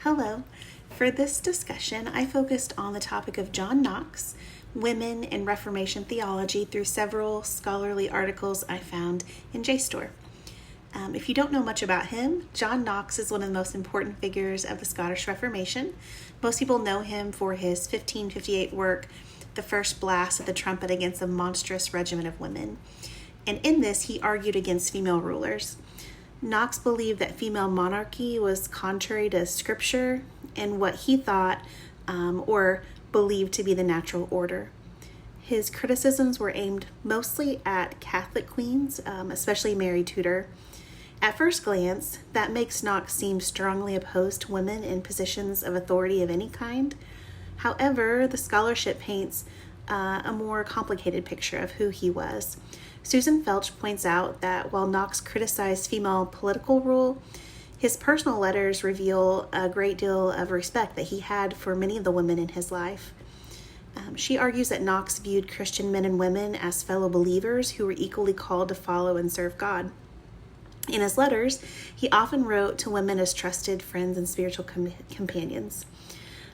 Hello. For this discussion, I focused on the topic of John Knox, women in Reformation theology through several scholarly articles I found in JSTOR. If you don't know much about him, John Knox is one of the most important figures of the Scottish Reformation. Most people know him for his 1558 work, The First Blast of the Trumpet Against a Monstrous Regiment of Women. And in this, he argued against female rulers. Knox believed that female monarchy was contrary to scripture and what he thought or believed to be the natural order. His criticisms were aimed mostly at Catholic queens, especially Mary Tudor. At first glance, that makes Knox seem strongly opposed to women in positions of authority of any kind. However, the scholarship paints a more complicated picture of who he was. Susan Felch points out that while Knox criticized female political rule, his personal letters reveal a great deal of respect that he had for many of the women in his life. She argues that Knox viewed Christian men and women as fellow believers who were equally called to follow and serve God. In his letters, he often wrote to women as trusted friends and spiritual companions.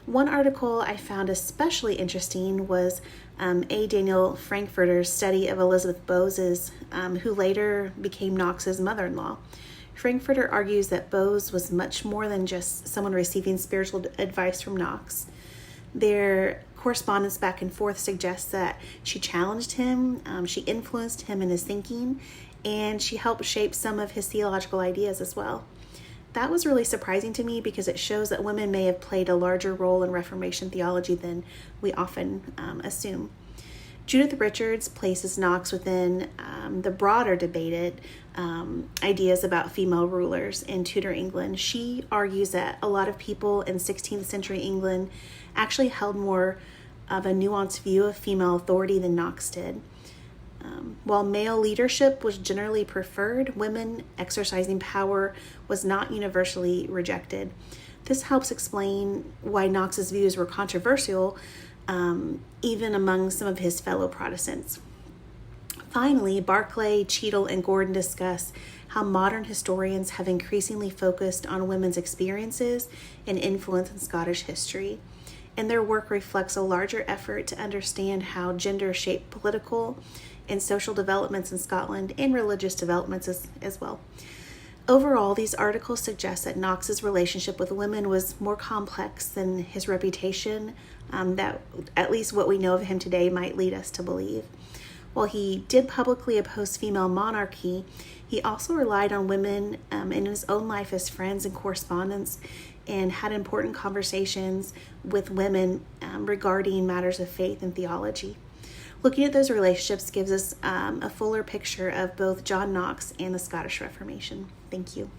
One article I found especially interesting was A. Daniel Frankfurter's study of Elizabeth Bowes, who later became Knox's mother-in-law. Frankfurter argues that Bowes was much more than just someone receiving spiritual advice from Knox. Their correspondence back and forth suggests that she challenged him, she influenced him in his thinking, and she helped shape some of his theological ideas as well. That was really surprising to me because it shows that women may have played a larger role in Reformation theology than we often assume. Judith Richards places Knox within the broader debated ideas about female rulers in Tudor England. She argues that a lot of people in 16th century England actually held more of a nuanced view of female authority than Knox did. While male leadership was generally preferred, women exercising power was not universally rejected. This helps explain why Knox's views were controversial, even among some of his fellow Protestants. Finally, Barclay, Cheadle, and Gordon discuss how modern historians have increasingly focused on women's experiences and influence in Scottish history, and their work reflects a larger effort to understand how gender shaped political and social developments in Scotland and religious developments as well. Overall, these articles suggest that Knox's relationship with women was more complex than his reputation, that at least what we know of him today might lead us to believe. While he did publicly oppose female monarchy, he also relied on women in his own life as friends and correspondents and had important conversations with women regarding matters of faith and theology. Looking at those relationships gives us a fuller picture of both John Knox and the Scottish Reformation. Thank you.